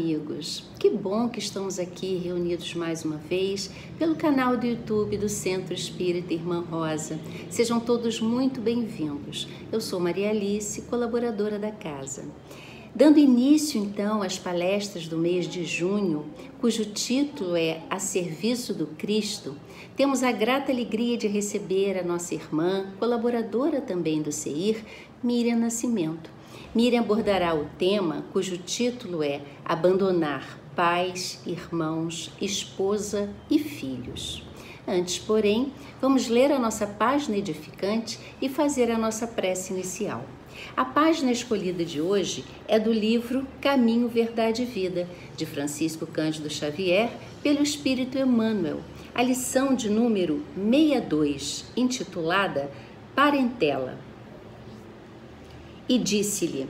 amigos! Que bom que estamos aqui reunidos mais uma vez pelo canal do YouTube do Centro Espírita Irmã Rosa. Sejam todos muito bem-vindos. Eu sou Maria Alice, colaboradora da casa. Dando início, então, às palestras do mês de junho, cujo título é A Serviço do Cristo, temos a grata alegria de receber a nossa irmã, colaboradora também do CEIR, Miriam Nascimento. Miriam abordará o tema cujo título é Abandonar pais, irmãos, esposa e filhos. Antes, porém, vamos ler a nossa página edificante e fazer a nossa prece inicial. A página escolhida de hoje é do livro Caminho, Verdade e Vida, de Francisco Cândido Xavier, pelo Espírito Emmanuel, a lição de número 62, intitulada Parentela. E disse-lhe: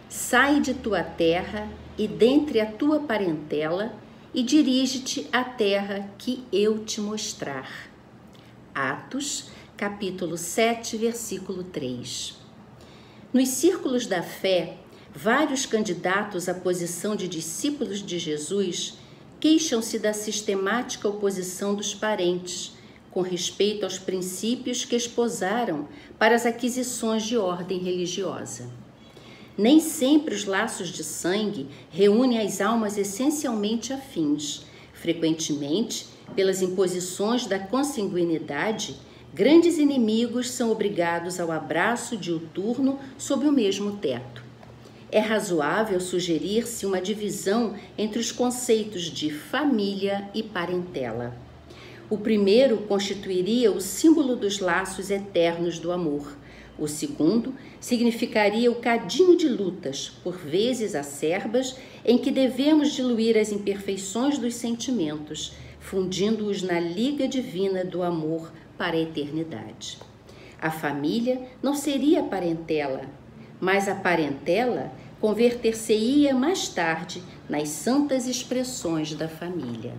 sai de tua terra e dentre a tua parentela e dirige-te à terra que eu te mostrar. Atos, capítulo 7, versículo 3. Nos círculos da fé, vários candidatos à posição de discípulos de Jesus queixam-se da sistemática oposição dos parentes, com respeito aos princípios que esposaram para as aquisições de ordem religiosa. Nem sempre os laços de sangue reúnem as almas essencialmente afins. Frequentemente, pelas imposições da consanguinidade, grandes inimigos são obrigados ao abraço diuturno sob o mesmo teto. É razoável sugerir-se uma divisão entre os conceitos de família e parentela. O primeiro constituiria o símbolo dos laços eternos do amor. O segundo significaria o cadinho de lutas, por vezes acerbas, em que devemos diluir as imperfeições dos sentimentos, fundindo-os na liga divina do amor para a eternidade. A família não seria parentela, mas a parentela converter-se-ia mais tarde nas santas expressões da família.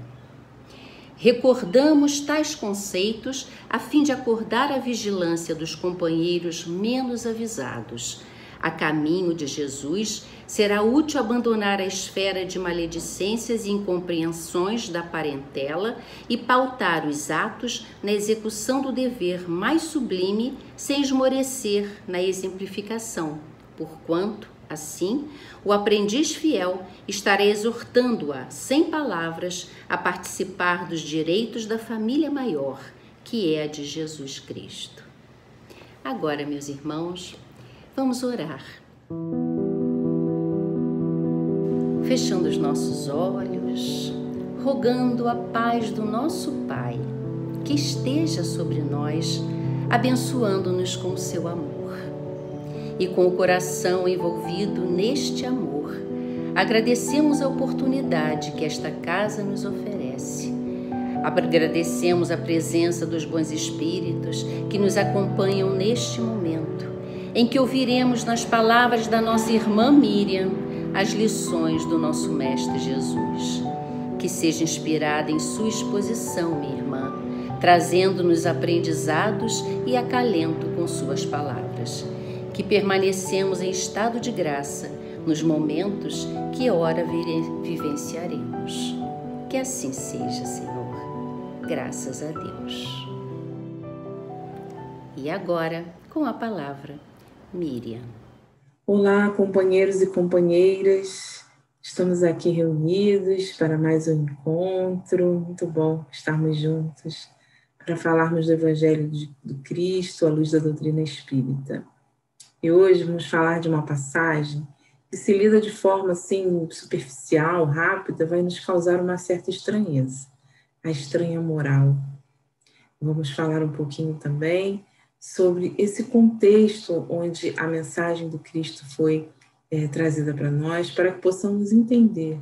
Recordamos tais conceitos a fim de acordar a vigilância dos companheiros menos avisados. A caminho de Jesus, será útil abandonar a esfera de maledicências e incompreensões da parentela e pautar os atos na execução do dever mais sublime, sem esmorecer na exemplificação, porquanto, assim, o aprendiz fiel estará exortando-a, sem palavras, a participar dos direitos da família maior, que é a de Jesus Cristo. Agora, meus irmãos, vamos orar. Fechando os nossos olhos, rogando a paz do nosso Pai, que esteja sobre nós, abençoando-nos com o seu amor. E com o coração envolvido neste amor, agradecemos a oportunidade que esta casa nos oferece. Agradecemos a presença dos bons espíritos que nos acompanham neste momento, em que ouviremos nas palavras da nossa irmã Miriam as lições do nosso Mestre Jesus. Que seja inspirada em sua exposição, minha irmã, trazendo-nos aprendizados e acalento com suas palavras. Que permanecemos em estado de graça nos momentos que ora vivenciaremos. Que assim seja, Senhor. Graças a Deus. E agora, com a palavra, Miriam. Olá, companheiros e companheiras. Estamos aqui reunidos para mais um encontro. Muito bom estarmos juntos para falarmos do Evangelho do Cristo à luz da doutrina espírita. E hoje vamos falar de uma passagem que, se lida de forma assim superficial, rápida, vai nos causar uma certa estranheza, a estranha moral. Vamos falar um pouquinho também sobre esse contexto onde a mensagem do Cristo foi trazida para nós, para que possamos entender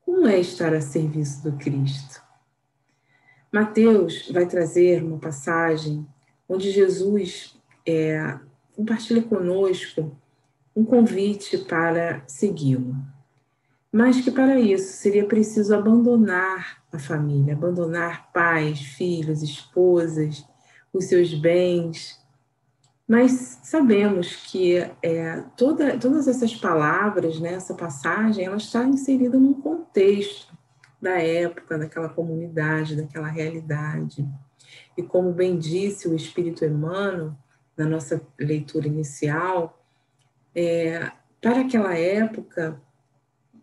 como é estar a serviço do Cristo. Mateus vai trazer uma passagem onde Jesus compartilha conosco um convite para segui-lo. Mas que para isso seria preciso abandonar a família, abandonar pais, filhos, esposas, os seus bens. Mas sabemos que todas essas palavras, né, essa passagem, ela está inserida num contexto da época, daquela comunidade, daquela realidade. E como bem disse o Espírito Emmanuel, na nossa leitura inicial, para aquela época,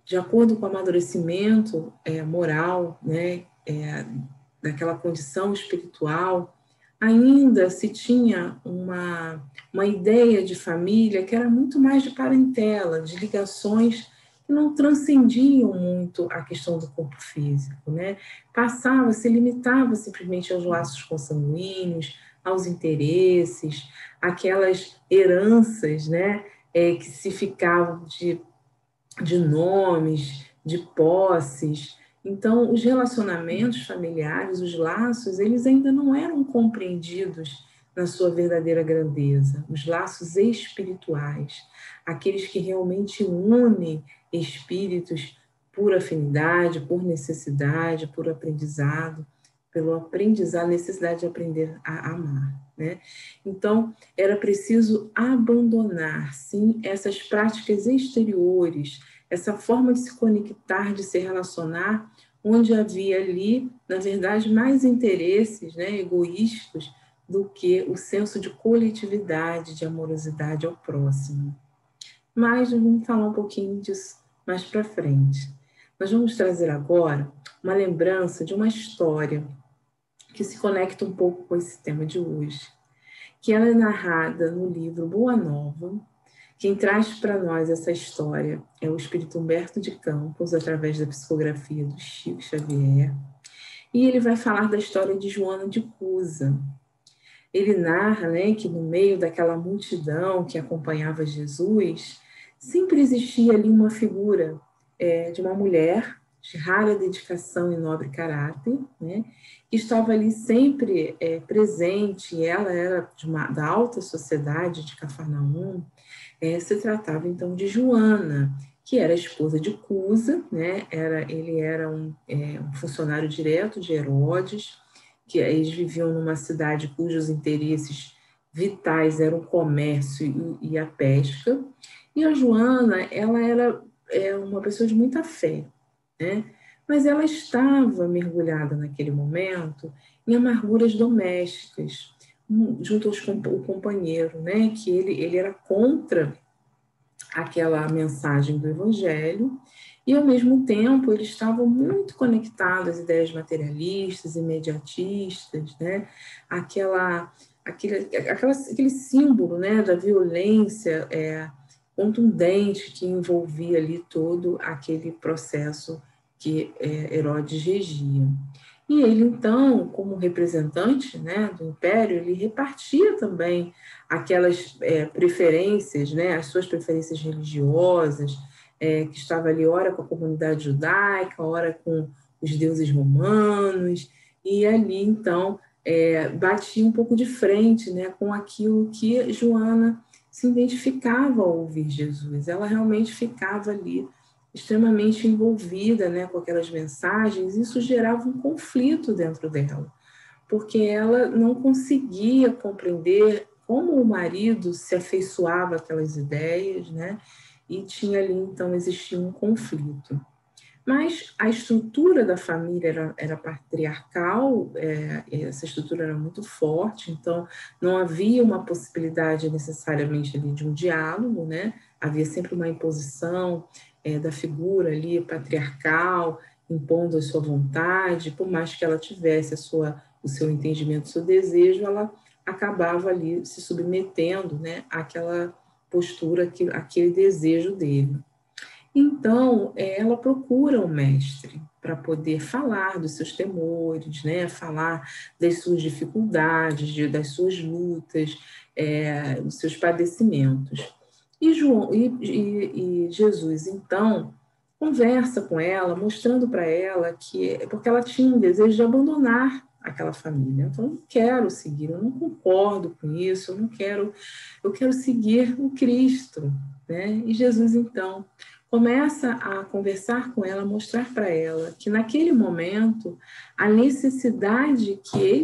de acordo com o amadurecimento moral, né, daquela condição espiritual, ainda se tinha uma ideia de família que era muito mais de parentela, de ligações que não transcendiam muito a questão do corpo físico, né? Se limitava simplesmente aos laços consanguíneos, aos interesses, aquelas heranças, né, que se ficavam de nomes, de posses. Então, os relacionamentos familiares, os laços, eles ainda não eram compreendidos na sua verdadeira grandeza. Os laços espirituais, aqueles que realmente unem espíritos por afinidade, por necessidade, por aprendizado, pelo aprendizado, necessidade de aprender a amar, né? Então, era preciso abandonar, sim, essas práticas exteriores, essa forma de se conectar, de se relacionar, onde havia ali, na verdade, mais interesses, né, egoístas do que o senso de coletividade, de amorosidade ao próximo. Mas nós vamos falar um pouquinho disso mais para frente. Nós vamos trazer agora uma lembrança de uma história que se conecta um pouco com esse tema de hoje, que ela é narrada no livro Boa Nova. Quem traz para nós essa história é o espírito Humberto de Campos, através da psicografia do Chico Xavier, e ele vai falar da história de Joana de Cusa. Ele narra, né, que no meio daquela multidão que acompanhava Jesus, sempre existia ali uma figura de uma mulher de rara dedicação e nobre caráter, né, que estava ali sempre presente. Ela era da alta sociedade de Cafarnaum. Se tratava então de Joana, que era esposa de Cusa, né? Ele era um funcionário direto de Herodes, que eles viviam numa cidade cujos interesses vitais eram o comércio e a pesca. E a Joana, ela era uma pessoa de muita fé, né? Mas ela estava mergulhada naquele momento em amarguras domésticas, junto ao companheiro, né? Que ele era contra aquela mensagem do Evangelho, e ao mesmo tempo ele estava muito conectado às ideias materialistas, imediatistas, né? Aquele símbolo, né, da violência contundente que envolvia ali todo aquele processo que Herodes regia. E ele, então, como representante, né, do Império, ele repartia também aquelas preferências, né, as suas preferências religiosas, que estava ali, ora com a comunidade judaica, ora com os deuses romanos, e ali, então, batia um pouco de frente, né, com aquilo que Joana se identificava ao ouvir Jesus. Ela realmente ficava ali extremamente envolvida, né, com aquelas mensagens. Isso gerava um conflito dentro dela, porque ela não conseguia compreender como o marido se afeiçoava àquelas ideias, né, e tinha ali, então, existia um conflito. Mas a estrutura da família era patriarcal, essa estrutura era muito forte, então não havia uma possibilidade necessariamente ali de um diálogo, né? Havia sempre uma imposição da figura ali patriarcal, impondo a sua vontade. Por mais que ela tivesse o seu entendimento, o seu desejo, ela acabava ali se submetendo, né, àquela postura, aquele desejo dele. Então, ela procura um mestre para poder falar dos seus temores, né? Falar das suas dificuldades, das suas lutas, dos seus padecimentos. E Jesus, então, conversa com ela, mostrando para ela porque ela tinha um desejo de abandonar aquela família. Então, eu não quero seguir, eu não concordo com isso, eu quero seguir o Cristo, né? E Jesus, então, começa a conversar com ela, mostrar para ela que naquele momento a necessidade que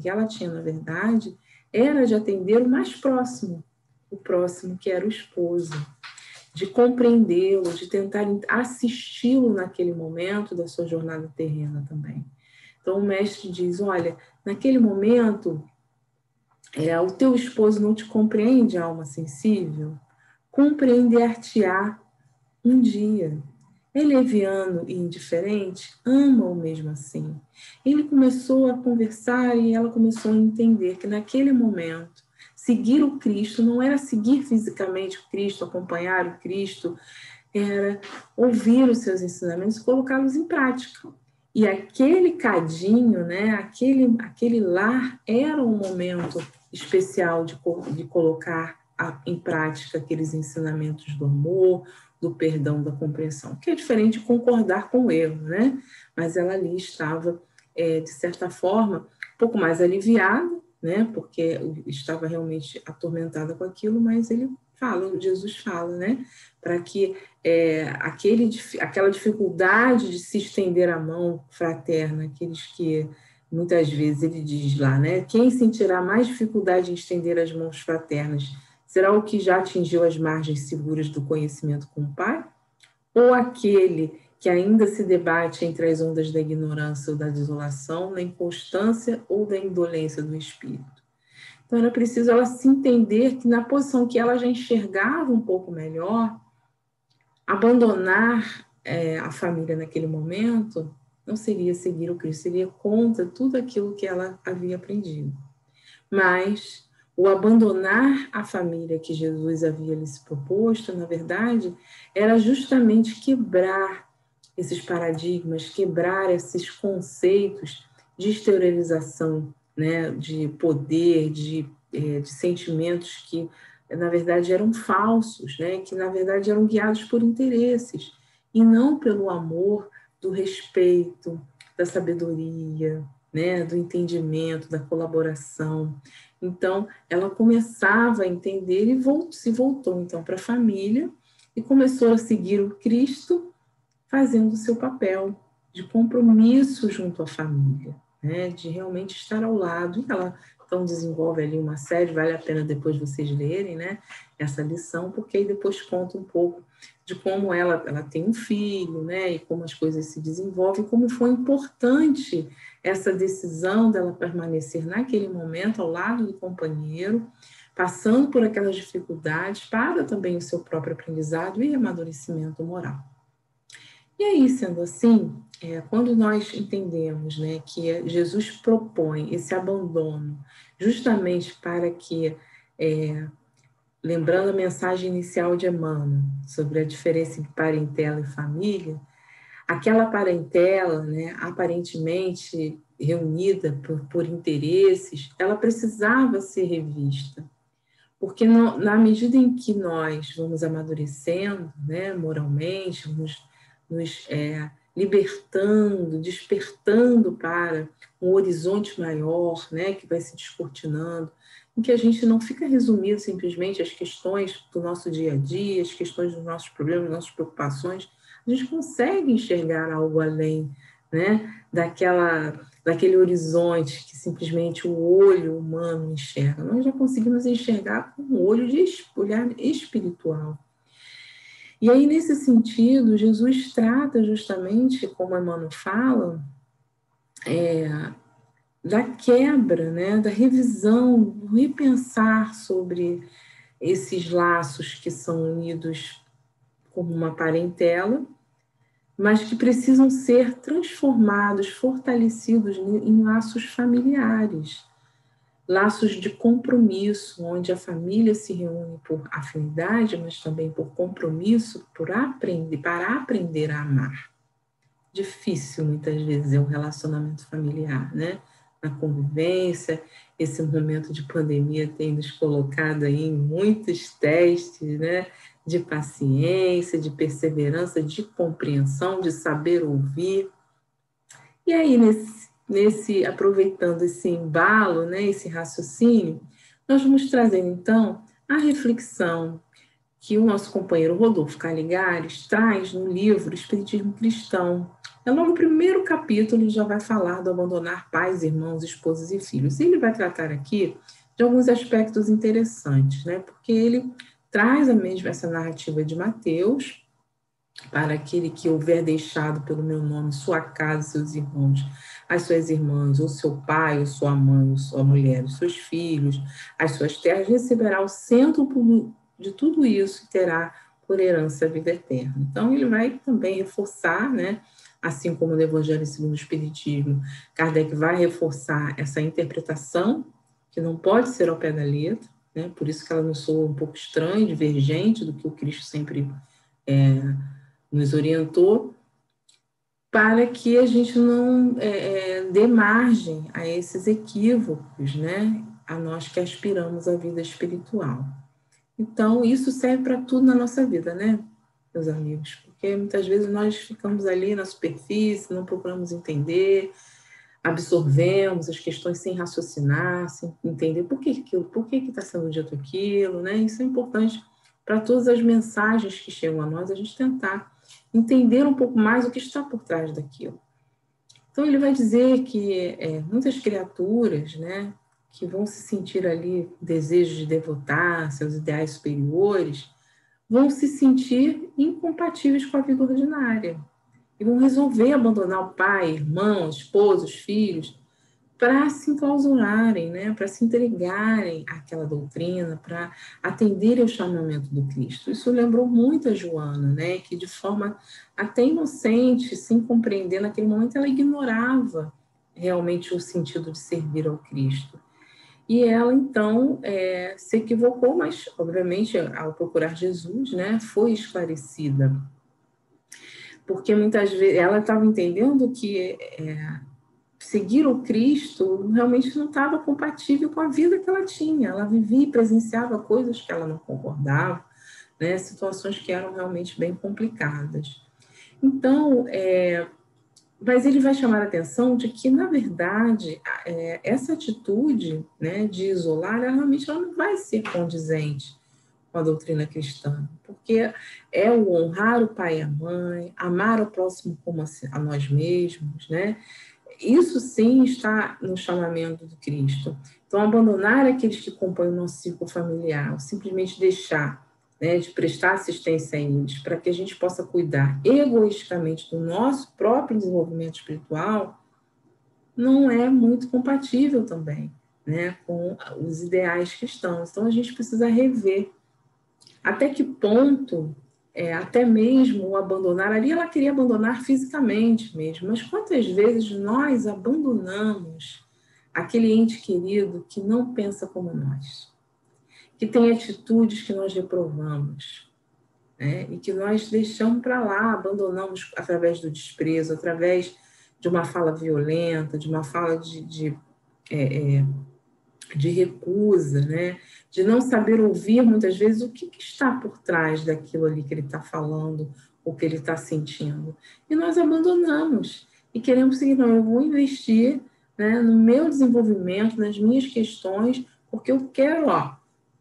ela tinha, na verdade, era de atender o mais próximo, o próximo que era o esposo, de compreendê-lo, de tentar assisti-lo naquele momento da sua jornada terrena também. Então o mestre diz, olha, naquele momento, o teu esposo não te compreende, alma sensível? Compreender-te-á um dia. É leviano e indiferente? Ama-o mesmo assim. Ele começou a conversar e ela começou a entender que naquele momento, seguir o Cristo não era seguir fisicamente o Cristo, acompanhar o Cristo, era ouvir os seus ensinamentos e colocá-los em prática. E aquele cadinho, né, aquele lar era um momento especial de colocar em prática aqueles ensinamentos do amor, do perdão, da compreensão, que é diferente de concordar com o erro, né? Mas ela ali estava, de certa forma, um pouco mais aliviada, né? Porque estava realmente atormentada com aquilo, mas Jesus fala, né? Para que aquela dificuldade de se estender a mão fraterna, aqueles que muitas vezes ele diz lá, né? Quem sentirá mais dificuldade em estender as mãos fraternas? Será o que já atingiu as margens seguras do conhecimento com o Pai? Ou aquele que ainda se debate entre as ondas da ignorância ou da desolação, na inconstância ou da indolência do espírito? Então era preciso ela se entender que na posição que ela já enxergava um pouco melhor, abandonar a família naquele momento não seria seguir o Cristo, seria contra tudo aquilo que ela havia aprendido. Mas o abandonar a família que Jesus havia lhes proposto, na verdade, era justamente quebrar esses paradigmas, quebrar esses conceitos de exteriorização, né, de poder, de sentimentos que, na verdade, eram falsos, né, que, na verdade, eram guiados por interesses, e não pelo amor, do respeito, da sabedoria, né, do entendimento, da colaboração. Então, ela começava a entender e se voltou, então, para a família e começou a seguir o Cristo, fazendo o seu papel de compromisso junto à família, né, de realmente estar ao lado. E ela, então, desenvolve ali uma série, vale a pena depois vocês lerem, né, essa lição, porque aí depois conta um pouco de como ela tem um filho, né, e como as coisas se desenvolvem, como foi importante essa decisão dela permanecer naquele momento ao lado do companheiro, passando por aquelas dificuldades para também o seu próprio aprendizado e amadurecimento moral. E aí, sendo assim, quando nós entendemos, né, que Jesus propõe esse abandono justamente para que, lembrando a mensagem inicial de Emmanuel sobre a diferença entre parentela e família, aquela parentela, né, aparentemente reunida por interesses, ela precisava ser revista. Porque na medida em que nós vamos amadurecendo, né, moralmente, vamos nos libertando, despertando para um horizonte maior, né, que vai se descortinando, em que a gente não fica resumido simplesmente às questões do nosso dia a dia, as questões dos nossos problemas, das nossas preocupações, a gente consegue enxergar algo além, né, daquele horizonte que simplesmente o olho humano enxerga. Nós já conseguimos enxergar com um olhar espiritual. E aí, nesse sentido, Jesus trata justamente, como Emmanuel fala, da quebra, né, da revisão, do repensar sobre esses laços que são unidos como uma parentela, mas que precisam ser transformados, fortalecidos em laços familiares, laços de compromisso, onde a família se reúne por afinidade, mas também por compromisso, para aprender a amar. Difícil, muitas vezes, é um relacionamento familiar, né? Na convivência, esse momento de pandemia tem nos colocado aí em muitos testes, né? De paciência, de perseverança, de compreensão, de saber ouvir. E aí, aproveitando esse embalo, né, esse raciocínio, nós vamos trazer, então, a reflexão que o nosso companheiro Rodolfo Caligares traz no livro Espiritismo Cristão. Logo no primeiro capítulo, ele já vai falar do abandonar pais, irmãos, esposas e filhos. Ele vai tratar aqui de alguns aspectos interessantes, né? Porque ele traz essa narrativa de Mateus, para aquele que houver deixado pelo meu nome sua casa, seus irmãos, as suas irmãs, ou seu pai, ou sua mãe, ou sua mulher, os seus filhos, as suas terras, receberá o centro de tudo isso e terá por herança a vida eterna. Então, ele vai também reforçar, né? Assim como no Evangelho segundo o Espiritismo, Kardec vai reforçar essa interpretação, que não pode ser ao pé da letra, né? Por isso que ela nos soa um pouco estranha, divergente do que o Cristo sempre nos orientou, para que a gente não dê margem a esses equívocos, né? A nós que aspiramos à vida espiritual. Então, isso serve para tudo na nossa vida, né, meus amigos? Porque muitas vezes nós ficamos ali na superfície, não procuramos entender, absorvemos as questões sem raciocinar, sem entender por que está sendo dito aquilo, né? Isso é importante para todas as mensagens que chegam a nós, a gente tentar entender um pouco mais o que está por trás daquilo. Então, ele vai dizer que muitas criaturas, né, que vão se sentir ali desejo de devotar seus ideais superiores, vão se sentir incompatíveis com a vida ordinária e vão resolver abandonar o pai, irmão, esposa, os filhos, para se enclausurarem, né, para se entregarem àquela doutrina, para atenderem ao chamamento do Cristo. Isso lembrou muito a Joana, né, que de forma até inocente, sem compreender, naquele momento ela ignorava realmente o sentido de servir ao Cristo. E ela, então, se equivocou, mas, obviamente, ao procurar Jesus, né, foi esclarecida. Porque muitas vezes ela estava entendendo que seguir o Cristo realmente não estava compatível com a vida que ela tinha. Ela vivia e presenciava coisas que ela não concordava, né? Situações que eram realmente bem complicadas. Então, mas ele vai chamar a atenção de que, na verdade, essa atitude, né, de isolar, ela não vai ser condizente com a doutrina cristã, porque é o honrar o pai e a mãe, amar o próximo como a nós mesmos, né? Isso sim está no chamamento do Cristo. Então, abandonar aqueles que compõem o nosso círculo familiar, simplesmente deixar, né, de prestar assistência a eles, para que a gente possa cuidar egoisticamente do nosso próprio desenvolvimento espiritual, não é muito compatível também, né, com os ideais cristãos. Então, a gente precisa rever até que ponto, até mesmo o abandonar, ali ela queria abandonar fisicamente mesmo, mas quantas vezes nós abandonamos aquele ente querido que não pensa como nós, que tem atitudes que nós reprovamos, né? E que nós deixamos para lá, abandonamos através do desprezo, através de uma fala violenta, de uma fala de recusa, né? De não saber ouvir, muitas vezes, o que está por trás daquilo ali que ele está falando, ou que ele está sentindo. E nós abandonamos e queremos seguir, não, eu vou investir, né, no meu desenvolvimento, nas minhas questões, porque eu quero,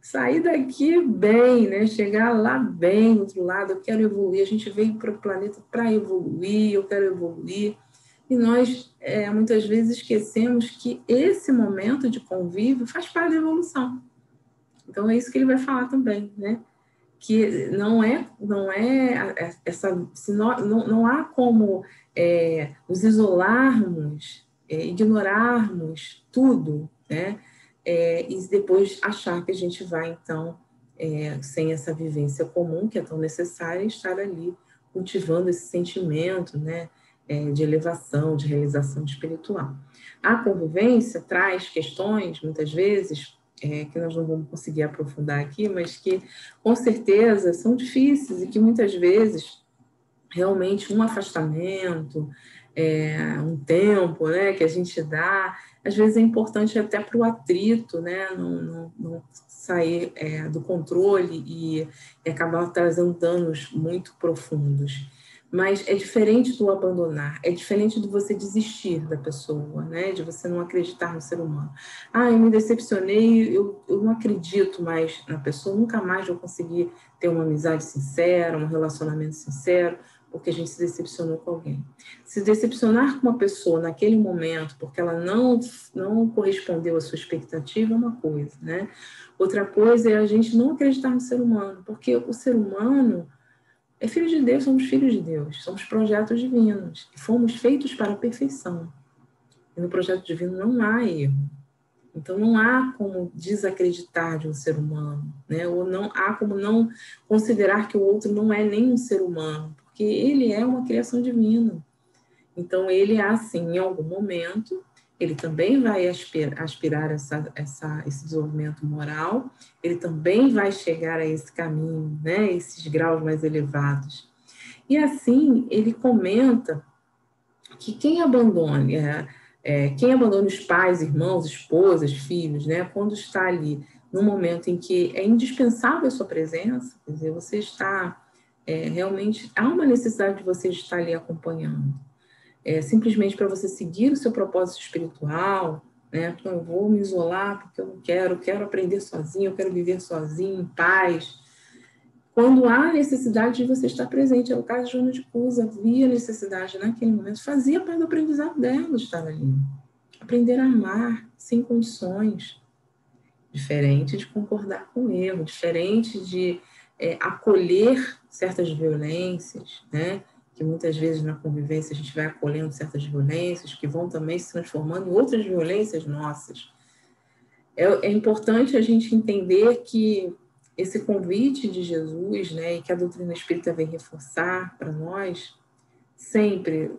sair daqui bem, né? Chegar lá bem, do outro lado, eu quero evoluir. A gente veio para o planeta para evoluir, eu quero evoluir. E nós, muitas vezes, esquecemos que esse momento de convívio faz parte da evolução. Então, é isso que ele vai falar também, né? Que não há como nos isolarmos, ignorarmos tudo, né? E depois achar que a gente vai, então, sem essa vivência comum, que é tão necessária, estar ali cultivando esse sentimento, né? De elevação, de realização espiritual. A convivência traz questões, muitas vezes, que nós não vamos conseguir aprofundar aqui, mas que, com certeza, são difíceis e que, muitas vezes, realmente, um afastamento, um tempo, né, que a gente dá, às vezes é importante até para o atrito, né, não sair do controle e acabar trazendo danos muito profundos. Mas é diferente do abandonar, é diferente de você desistir da pessoa, né? De você não acreditar no ser humano. Eu me decepcionei, eu não acredito mais na pessoa, nunca mais vou conseguir ter uma amizade sincera, um relacionamento sincero, porque a gente se decepcionou com alguém. Se decepcionar com uma pessoa naquele momento, porque ela não correspondeu à sua expectativa, é uma coisa, né? Outra coisa é a gente não acreditar no ser humano, porque o ser humano é filho de Deus, somos filhos de Deus, somos projetos divinos, e fomos feitos para a perfeição. E no projeto divino não há erro. Então, não há como desacreditar de um ser humano, né? Ou não há como não considerar que o outro não é nem um ser humano, porque ele é uma criação divina. Então, ele, assim, em algum momento, ele também vai aspirar esse desenvolvimento moral, ele também vai chegar a esse caminho, né? Esses graus mais elevados. E, assim, ele comenta que quem abandona os pais, irmãos, esposas, filhos, né, quando está ali no momento em que é indispensável a sua presença, quer dizer, você está realmente, há uma necessidade de você estar ali acompanhando, simplesmente para você seguir o seu propósito espiritual, né, então eu vou me isolar porque eu não quero aprender sozinho, eu quero viver sozinho, em paz. Quando há necessidade de você estar presente, é o caso de Joana de Cruz, havia necessidade naquele momento, fazia parte do aprendizado dela estar ali. Aprender a amar sem condições, diferente de concordar com o erro, diferente de acolher certas violências, né? Que muitas vezes na convivência a gente vai acolhendo certas violências que vão também se transformando em outras violências nossas. É importante a gente entender que esse convite de Jesus, né, e que a doutrina espírita vem reforçar para nós, sempre,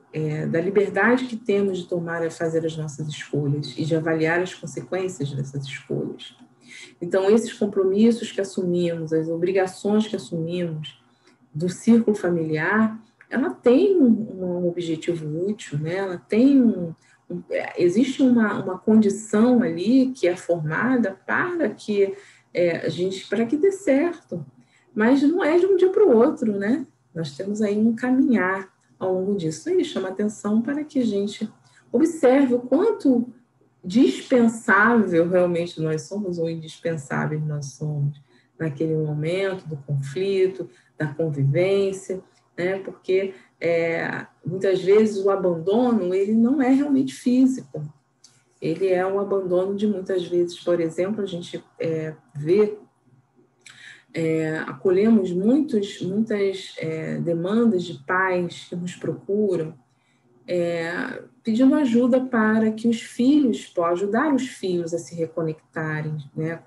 da liberdade que temos de tomar e fazer as nossas escolhas e de avaliar as consequências dessas escolhas. Então, esses compromissos que assumimos, as obrigações que assumimos do círculo familiar, ela tem um objetivo útil, né? Ela tem existe uma condição ali que é formada para que para que dê certo, mas não é de um dia para o outro, né? Nós temos aí um caminhar ao longo disso. Ele chama atenção para que a gente observe o quanto dispensável realmente nós somos ou indispensáveis nós somos naquele momento do conflito, da convivência, né? Porque muitas vezes o abandono ele não é realmente físico, ele é um abandono de muitas vezes, por exemplo, a gente vê, acolhemos muitas demandas de pais que nos procuram, pedindo ajuda para que os filhos, ajudar os filhos a se reconectarem, né,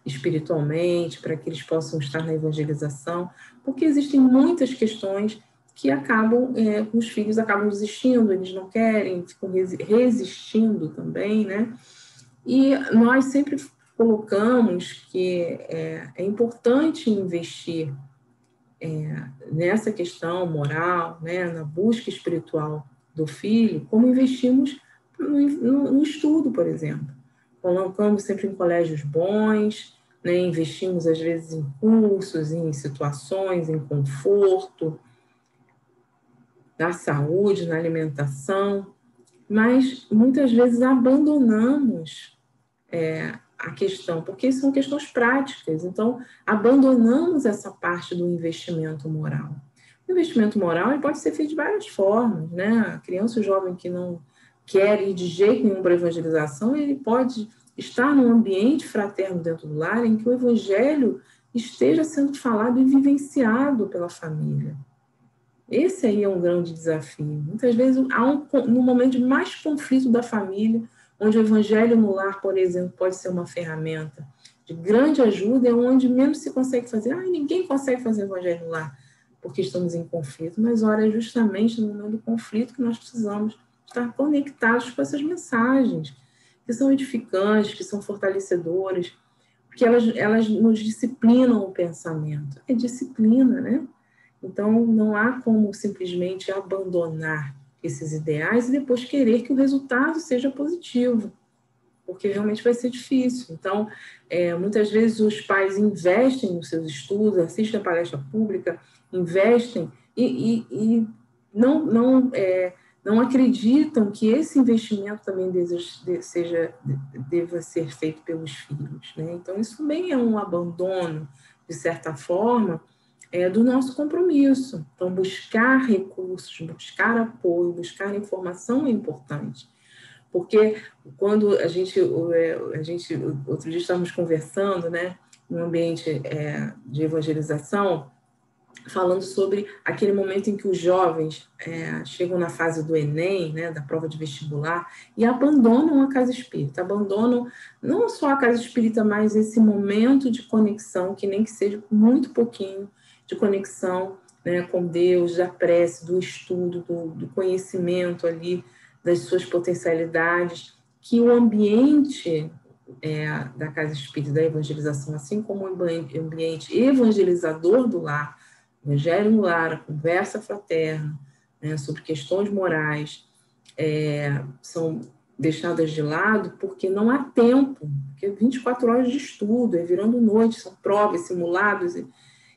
espiritualmente, para que eles possam estar na evangelização, porque existem muitas questões que acabam, os filhos acabam desistindo, eles não querem, ficam resistindo também, né? E nós sempre colocamos que é importante investir nessa questão moral, né, na busca espiritual do filho, como investimos no estudo, por exemplo. Colocamos sempre em colégios bons, né, investimos às vezes em cursos, em situações, em conforto, na saúde, na alimentação, mas muitas vezes abandonamos a questão, porque são questões práticas, então abandonamos essa parte do investimento moral. O investimento moral ele pode ser feito de várias formas, né? A criança ou jovem que não quer ir de jeito nenhum para a evangelização, ele pode estar num ambiente fraterno dentro do lar em que o evangelho esteja sendo falado e vivenciado pela família. Esse aí é um grande desafio. Muitas vezes há no momento de mais conflito da família, onde o evangelho no lar, por exemplo, pode ser uma ferramenta de grande ajuda, é onde menos se consegue fazer. Ninguém consegue fazer evangelho no lar, porque estamos em conflito. Mas, ora, é justamente no momento do conflito que nós precisamos estar conectados com essas mensagens, que são edificantes, que são fortalecedoras, porque elas nos disciplinam o pensamento. É disciplina, né? Então, não há como simplesmente abandonar esses ideais e depois querer que o resultado seja positivo, porque realmente vai ser difícil. Então, muitas vezes os pais investem nos seus estudos, assistem a palestra pública, investem e não acreditam que esse investimento também deva ser feito pelos filhos, né? Então, isso também é um abandono, de certa forma, do nosso compromisso. Então, buscar recursos, buscar apoio, buscar informação é importante. Porque quando a gente outro dia estávamos conversando, né, num ambiente de evangelização, falando sobre aquele momento em que os jovens chegam na fase do Enem, né, da prova de vestibular, e abandonam a casa espírita, abandonam não só a casa espírita, mas esse momento de conexão, que nem que seja muito pouquinho de conexão, né, com Deus, da prece, do estudo, do conhecimento ali, das suas potencialidades, que o ambiente da casa espírita, da evangelização, assim como o ambiente evangelizador do lar, Evangelho no lar, a conversa fraterna, né, sobre questões morais, são deixadas de lado porque não há tempo, porque 24 horas de estudo, virando noite, são provas, simulados, e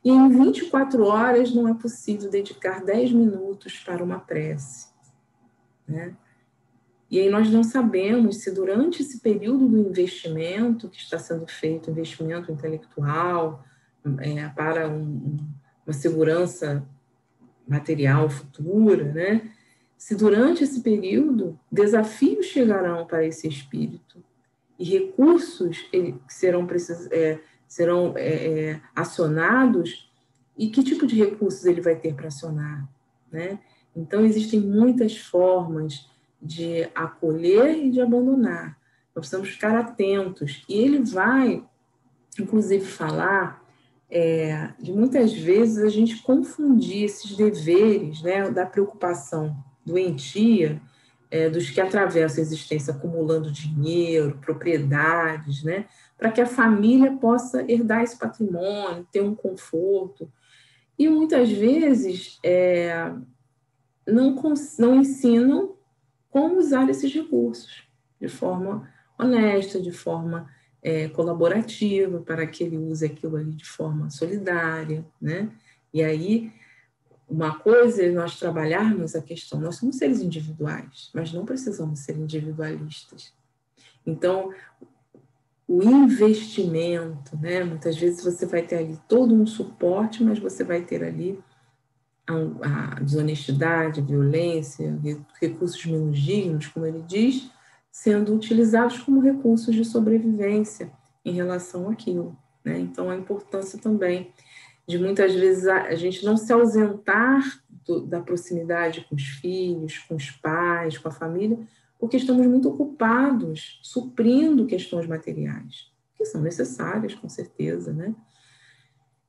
em 24 horas não é possível dedicar 10 minutos para uma prece, né? E aí nós não sabemos se durante esse período do investimento que está sendo feito, investimento intelectual, para uma segurança material futura, né? Se durante esse período desafios chegarão para esse espírito e recursos serão acionados, e que tipo de recursos ele vai ter para acionar, né? Então, existem muitas formas de acolher e de abandonar. Nós precisamos ficar atentos. E ele vai, inclusive, falar de muitas vezes a gente confundir esses deveres, né, da preocupação doentia, dos que atravessam a existência acumulando dinheiro, propriedades, né, para que a família possa herdar esse patrimônio, ter um conforto. E muitas vezes não ensinam como usar esses recursos de forma honesta, de forma colaborativa, para que ele use aquilo ali de forma solidária, né? E aí, uma coisa é nós trabalharmos a questão, nós somos seres individuais, mas não precisamos ser individualistas. Então, o investimento, né? Muitas vezes você vai ter ali todo um suporte, mas você vai ter ali a desonestidade, a violência, recursos menos dignos, como ele diz, sendo utilizados como recursos de sobrevivência em relação àquilo, né? Então, a importância também de muitas vezes a gente não se ausentar da proximidade com os filhos, com os pais, com a família, porque estamos muito ocupados suprindo questões materiais, que são necessárias, com certeza, né?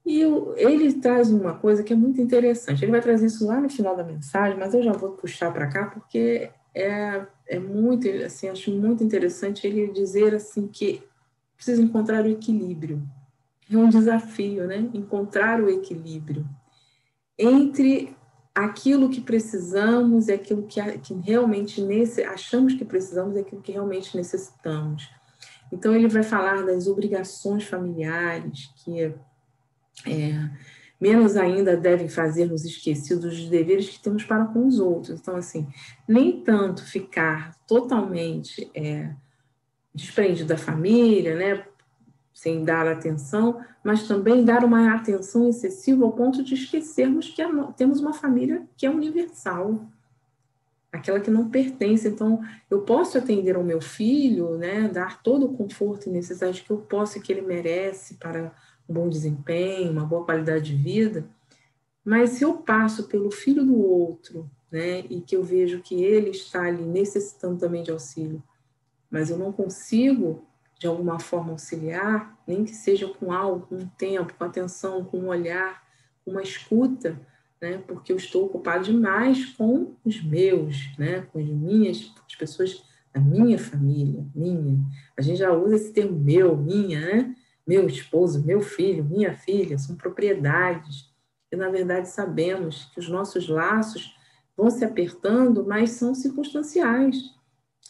E ele traz uma coisa que é muito interessante. Ele vai trazer isso lá no final da mensagem, mas eu já vou puxar para cá, porque é muito, assim, acho muito interessante ele dizer assim que precisa encontrar o equilíbrio. É um desafio, né? Encontrar o equilíbrio entre aquilo que precisamos e aquilo que realmente achamos que precisamos e aquilo que realmente necessitamos. Então, ele vai falar das obrigações familiares, que menos ainda devem fazer-nos esquecidos dos deveres que temos para com os outros. Então, assim, nem tanto ficar totalmente desprendido da família, né, sem dar atenção, mas também dar uma atenção excessiva ao ponto de esquecermos que temos uma família que é universal, aquela que não pertence. Então, eu posso atender ao meu filho, né, dar todo o conforto e necessidade que eu posso e que ele merece para um bom desempenho, uma boa qualidade de vida, mas se eu passo pelo filho do outro, né, e que eu vejo que ele está ali necessitando também de auxílio, mas eu não consigo, de alguma forma, auxiliar, nem que seja com algo, com um tempo, com atenção, com um olhar, com uma escuta, né, porque eu estou ocupado demais com os meus, né, com as pessoas da minha família, minha. A gente já usa esse termo meu, minha, né? Meu esposo, meu filho, minha filha, são propriedades. E, na verdade, sabemos que os nossos laços vão se apertando, mas são circunstanciais,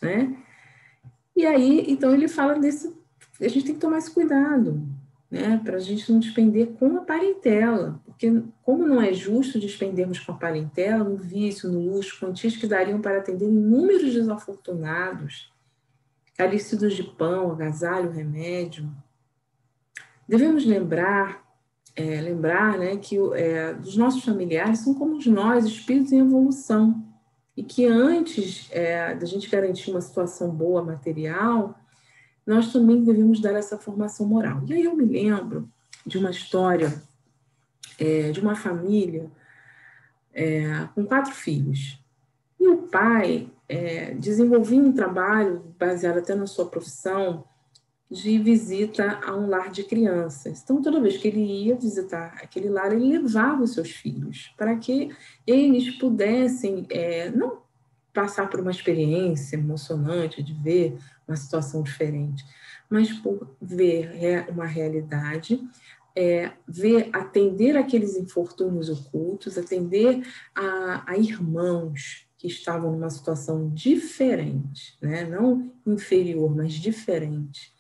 né? E aí, então, ele fala a gente tem que tomar esse cuidado, né? Para a gente não despender com a parentela, porque como não é justo despendermos com a parentela, no vício, no luxo, quantias que dariam para atender inúmeros desafortunados, carecidos de pão, agasalho, remédio. Devemos lembrar lembrar, né, que os nossos familiares são como nós, espíritos em evolução, e que antes da gente garantir uma situação boa material, nós também devemos dar essa formação moral. E aí eu me lembro de uma história de uma família com 4 filhos. E o pai desenvolvia um trabalho, baseado até na sua profissão, de visita a um lar de crianças. Então, toda vez que ele ia visitar aquele lar, ele levava os seus filhos para que eles pudessem não passar por uma experiência emocionante de ver uma situação diferente, mas por ver uma realidade, atender aqueles infortúnios ocultos, atender a irmãos que estavam numa situação diferente, né? Não inferior, mas diferente.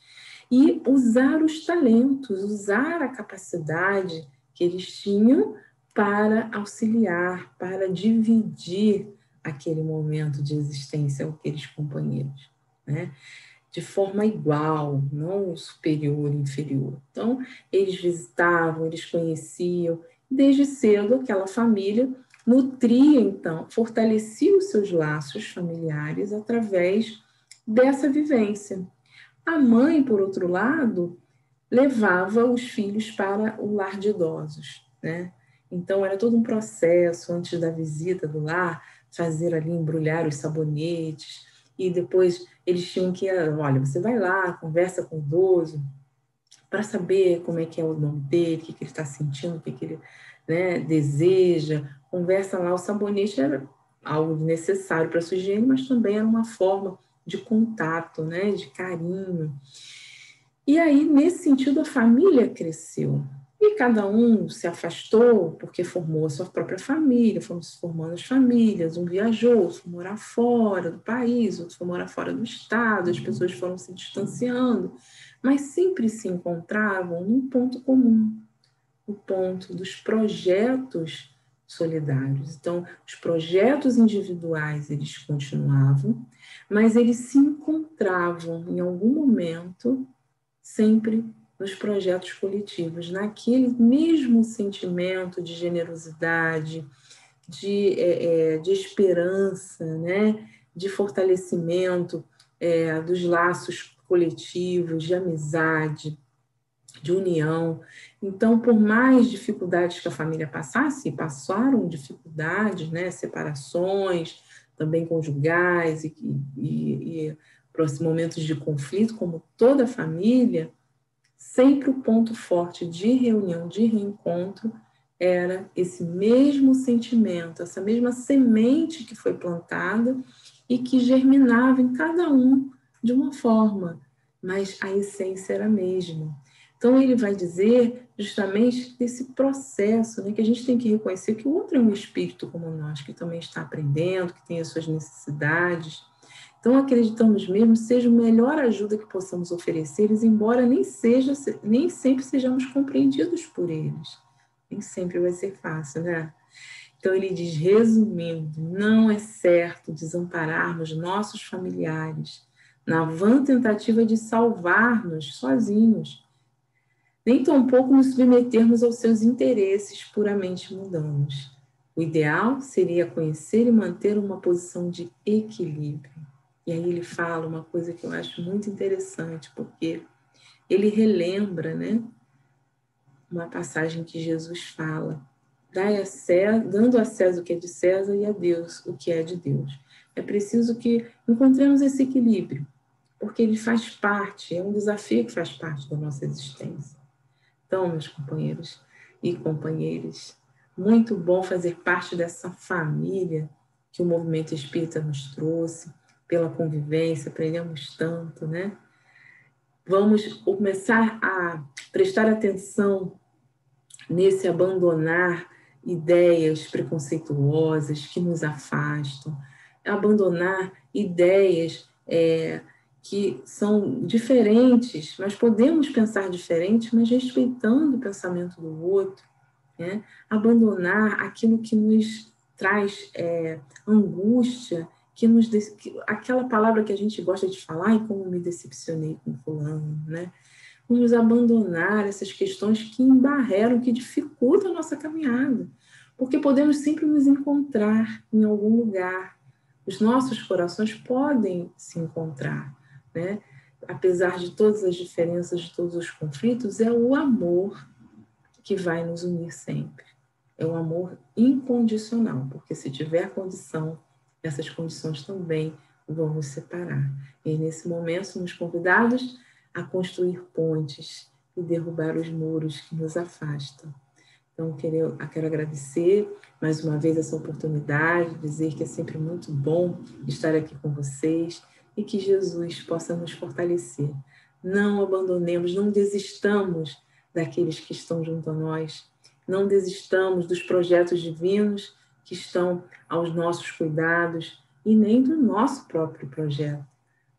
E usar os talentos, usar a capacidade que eles tinham para auxiliar, para dividir aquele momento de existência com aqueles companheiros, né? De forma igual, não superior e inferior. Então, eles visitavam, eles conheciam, desde cedo aquela família nutria, então, fortalecia os seus laços familiares através dessa vivência. A mãe, por outro lado, levava os filhos para o lar de idosos, né? Então, era todo um processo, antes da visita do lar, fazer ali, embrulhar os sabonetes, e depois eles tinham que, olha, você vai lá, conversa com o idoso, para saber como é que é o nome dele, o que ele está sentindo, o que ele, né, deseja, conversa lá. O sabonete era algo necessário para a sua higiene, mas também era uma forma de contato, né, de carinho. E aí, nesse sentido, a família cresceu. E cada um se afastou porque formou a sua própria família, foram se formando as famílias, um viajou, outro foi morar fora do país, outro foi morar fora do estado, as pessoas foram se distanciando, mas sempre se encontravam num ponto comum, o ponto dos projetos solidários. Então, os projetos individuais, eles continuavam, mas eles se encontravam em algum momento sempre nos projetos coletivos, naquele mesmo sentimento de generosidade, de esperança, né? De fortalecimento dos laços coletivos, de amizade, de união. Então, por mais dificuldades que a família passasse, passaram dificuldades, né? Separações, também conjugais e momentos de conflito, como toda família, sempre o ponto forte de reunião, de reencontro, era esse mesmo sentimento, essa mesma semente que foi plantada e que germinava em cada um de uma forma, mas a essência era a mesma. Então, ele vai dizer justamente desse processo, né, que a gente tem que reconhecer que o outro é um espírito como nós, que também está aprendendo, que tem as suas necessidades. Então, acreditamos mesmo seja a melhor ajuda que possamos oferecer eles, embora nem sempre sejamos compreendidos por eles. Nem sempre vai ser fácil, né? Então, ele diz, resumindo, não é certo desampararmos nossos familiares na vã tentativa de salvar-nos sozinhos, nem tampouco nos submetermos aos seus interesses puramente mundanos. O ideal seria conhecer e manter uma posição de equilíbrio. E aí ele fala uma coisa que eu acho muito interessante, porque ele relembra, né, uma passagem que Jesus fala, dando a César o que é de César e a Deus o que é de Deus. É preciso que encontremos esse equilíbrio, porque ele faz parte, é um desafio que faz parte da nossa existência. Então, meus companheiros e companheiras, muito bom fazer parte dessa família que o movimento espírita nos trouxe, pela convivência, aprendemos tanto, né? Vamos começar a prestar atenção nesse abandonar ideias preconceituosas que nos afastam, abandonar ideias que são diferentes, mas podemos pensar diferente, mas respeitando o pensamento do outro, né? Abandonar aquilo que nos traz angústia, aquela palavra que a gente gosta de falar, e como me decepcionei com fulano, né? Vamos abandonar essas questões que embarreram, que dificultam a nossa caminhada. Porque podemos sempre nos encontrar em algum lugar. Os nossos corações podem se encontrar, né? Apesar de todas as diferenças, de todos os conflitos, é o amor que vai nos unir sempre. É o amor incondicional, porque se tiver condição, essas condições também vão nos separar. E nesse momento somos convidados a construir pontes e derrubar os muros que nos afastam. Então, quero agradecer mais uma vez essa oportunidade, dizer que é sempre muito bom estar aqui com vocês e que Jesus possa nos fortalecer. Não abandonemos, não desistamos daqueles que estão junto a nós, não desistamos dos projetos divinos que estão aos nossos cuidados e nem do nosso próprio projeto.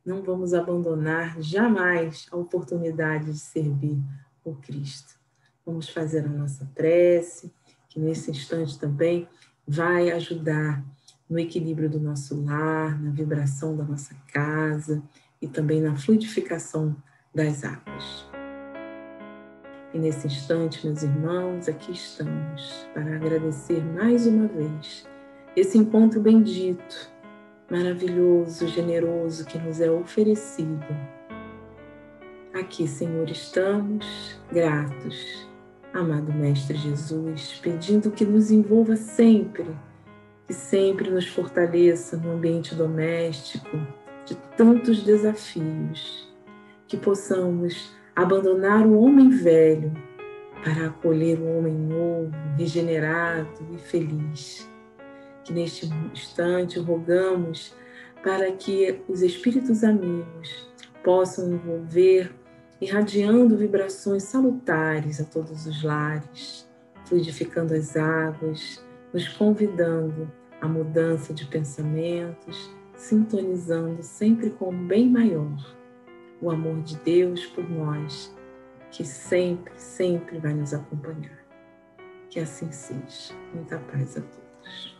Não vamos abandonar jamais a oportunidade de servir o Cristo. Vamos fazer a nossa prece, que nesse instante também vai ajudar no equilíbrio do nosso lar, na vibração da nossa casa e também na fluidificação das águas. E nesse instante, meus irmãos, aqui estamos para agradecer mais uma vez esse encontro bendito, maravilhoso, generoso que nos é oferecido. Aqui, Senhor, estamos gratos, amado Mestre Jesus, pedindo que nos envolva sempre, que sempre nos fortaleça no ambiente doméstico de tantos desafios, que possamos abandonar o homem velho para acolher o homem novo, regenerado e feliz. Que neste instante rogamos para que os espíritos amigos possam envolver, irradiando vibrações salutares a todos os lares, fluidificando as águas, nos convidando à mudança de pensamentos, sintonizando sempre com o bem maior, o amor de Deus por nós, que sempre, sempre vai nos acompanhar. Que assim seja. Muita paz a todos.